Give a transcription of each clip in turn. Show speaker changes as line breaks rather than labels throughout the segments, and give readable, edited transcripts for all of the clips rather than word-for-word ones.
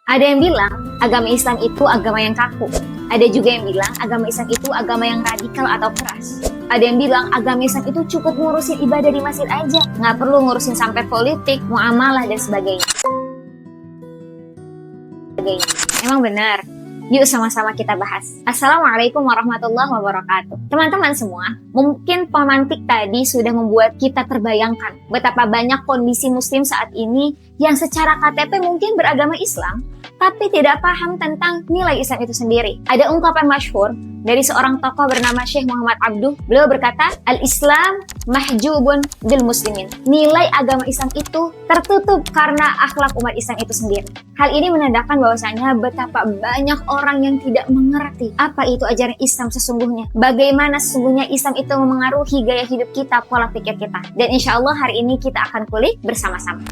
Ada yang bilang agama Islam itu agama yang kaku. Ada juga yang bilang agama Islam itu agama yang radikal atau keras. Ada yang bilang agama Islam itu cukup ngurusin ibadah di masjid aja, nggak perlu ngurusin sampai politik, muamalah dan sebagainya. Emang benar? Yuk sama-sama kita bahas. Assalamualaikum warahmatullahi wabarakatuh. Teman-teman semua, mungkin pemantik tadi sudah membuat kita terbayangkan betapa banyak kondisi muslim saat ini yang secara KTP mungkin beragama Islam, tapi tidak paham tentang nilai Islam itu sendiri. Ada ungkapan masyhur dari seorang tokoh bernama Syekh Muhammad Abduh. Beliau berkata, Al-Islam mahjubun bil muslimin. Nilai agama Islam itu tertutup karena akhlak umat Islam itu sendiri. Hal ini menandakan bahwasanya betapa banyak orang yang tidak mengerti apa itu ajaran Islam sesungguhnya. Bagaimana sesungguhnya Islam itu memengaruhi gaya hidup kita, pola pikir kita. Dan insya Allah hari ini kita akan kulik bersama-sama.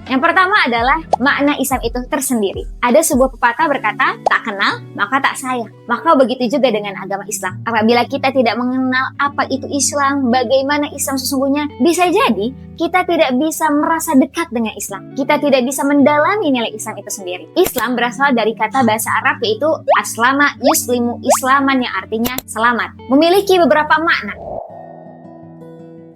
Yang pertama adalah makna Islam itu tersendiri. Ada sebuah pepatah berkata, tak kenal maka tak sayang. Maka begitu juga dengan agama Islam. Apabila kita tidak mengenal apa itu Islam, bagaimana Islam sesungguhnya, bisa jadi kita tidak bisa merasa dekat dengan Islam. Kita tidak bisa mendalami nilai Islam itu sendiri. Islam berasal dari kata bahasa Arab yaitu aslama yuslimu islaman yang artinya selamat. Memiliki beberapa makna.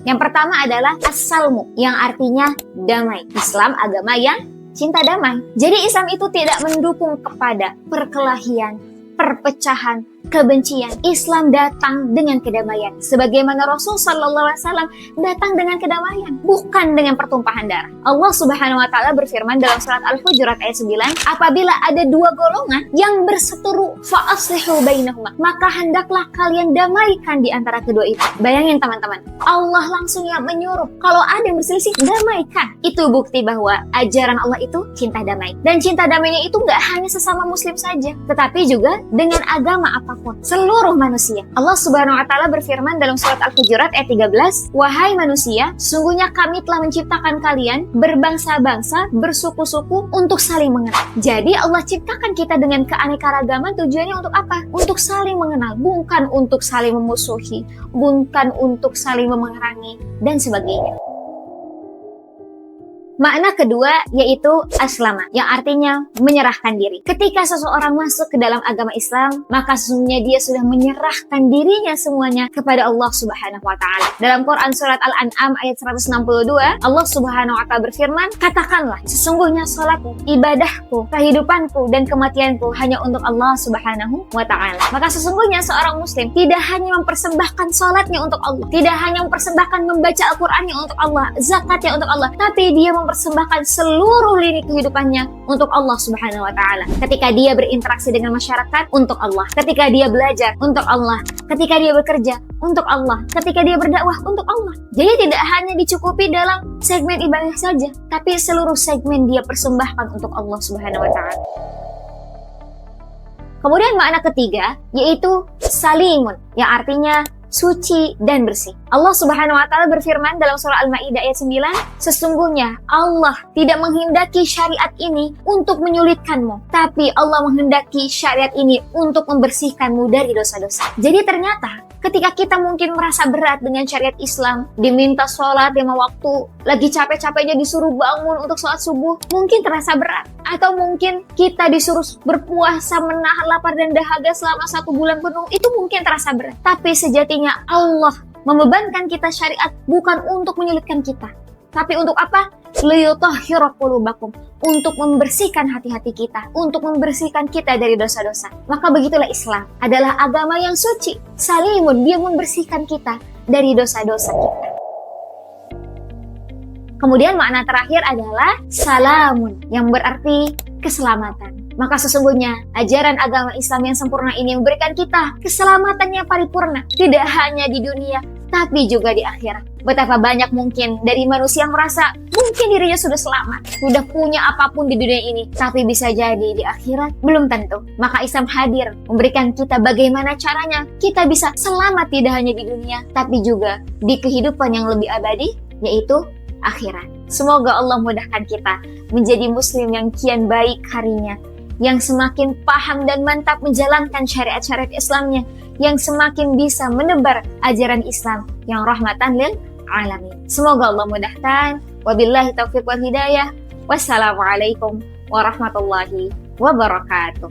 Yang pertama adalah as-salmu yang artinya damai. Islam agama yang cinta damai. Jadi Islam itu tidak mendukung kepada perkelahian, perpecahan, kebencian. Islam datang dengan kedamaian. Sebagaimana Rasul SAW datang dengan kedamaian, bukan dengan pertumpahan darah. Allah Subhanahu wa taala berfirman dalam surat Al-Hujurat ayat 9, apabila ada dua golongan yang berseteru, fa aslihu bainahuma, maka hendaklah kalian damaikan di antara kedua itu. Bayangin teman-teman, Allah langsung yang menyuruh kalau ada yang berselisih, damaikan. Itu bukti bahwa ajaran Allah itu cinta damai. Dan cinta damainya itu nggak hanya sesama muslim saja, tetapi juga dengan agama apapun, seluruh manusia. Allah Subhanahu wa taala berfirman dalam surat Al-Hujurat ayat 13, wahai manusia, sungguhnya kami telah menciptakan kalian berbangsa-bangsa, bersuku-suku untuk saling mengenal. Jadi Allah ciptakan kita dengan keanekaragaman, tujuannya untuk apa? Untuk saling mengenal, bukan untuk saling memusuhi, bukan untuk saling memerangi dan sebagainya. Makna kedua yaitu aslama, yang artinya menyerahkan diri. Ketika seseorang masuk ke dalam agama Islam, maka sesungguhnya dia sudah menyerahkan dirinya semuanya kepada Allah Subhanahu wa taala. Dalam Quran surat Al-An'am ayat 162, Allah Subhanahu wa taala berfirman, katakanlah, sesungguhnya salatku, ibadahku, kehidupanku dan kematianku hanya untuk Allah Subhanahu wa taala. Maka sesungguhnya seorang muslim tidak hanya mempersembahkan salatnya untuk Allah, tidak hanya mempersembahkan membaca Al-Qur'annya untuk Allah, zakatnya untuk Allah, tapi dia mempersembahkan seluruh lini kehidupannya untuk Allah Subhanahu wa taala. Ketika dia berinteraksi dengan masyarakat, untuk Allah. Ketika dia belajar, untuk Allah. Ketika dia bekerja, untuk Allah. Ketika dia berdakwah, untuk Allah. Jadi tidak hanya dicukupi dalam segmen ibadah saja, tapi seluruh segmen dia persembahkan untuk Allah Subhanahu wa taala. Kemudian makna ketiga yaitu salimun, yang artinya suci dan bersih. Allah Subhanahu wa taala berfirman dalam surah Al-Maidah ayat 9, sesungguhnya Allah tidak menghendaki syariat ini untuk menyulitkanmu, tapi Allah menghendaki syariat ini untuk membersihkanmu dari dosa-dosa. Jadi ternyata ketika kita mungkin merasa berat dengan syariat Islam, diminta sholat 5 waktu, lagi capek-capeknya disuruh bangun untuk sholat subuh, mungkin terasa berat. Atau mungkin kita disuruh berpuasa menahan lapar dan dahaga selama 1 bulan penuh, itu mungkin terasa berat. Tapi sejatinya Allah membebankan kita syariat bukan untuk menyulitkan kita, tapi untuk apa? Liyutahhira qulubakum, untuk membersihkan hati-hati kita, untuk membersihkan kita dari dosa-dosa. Maka begitulah Islam adalah agama yang suci, salimun, dia membersihkan kita dari dosa-dosa kita. Kemudian makna terakhir adalah salamun, yang berarti keselamatan. Maka sesungguhnya ajaran agama Islam yang sempurna ini memberikan kita keselamatan yang paripurna, tidak hanya di dunia, tapi juga di akhirat. Betapa banyak mungkin dari manusia yang merasa mungkin dirinya sudah selamat, sudah punya apapun di dunia ini, tapi bisa jadi di akhirat belum tentu. Maka Islam hadir memberikan kita bagaimana caranya kita bisa selamat tidak hanya di dunia, tapi juga di kehidupan yang lebih abadi, yaitu akhirat. Semoga Allah mudahkan kita menjadi muslim yang kian baik harinya, yang semakin paham dan mantap menjalankan syariat-syariat Islamnya, yang semakin bisa menebar ajaran Islam yang rahmatan lil alamin. Semoga Allah mudahkan. Wabillahi taufiq wal hidayah. Wassalamualaikum warahmatullahi wabarakatuh.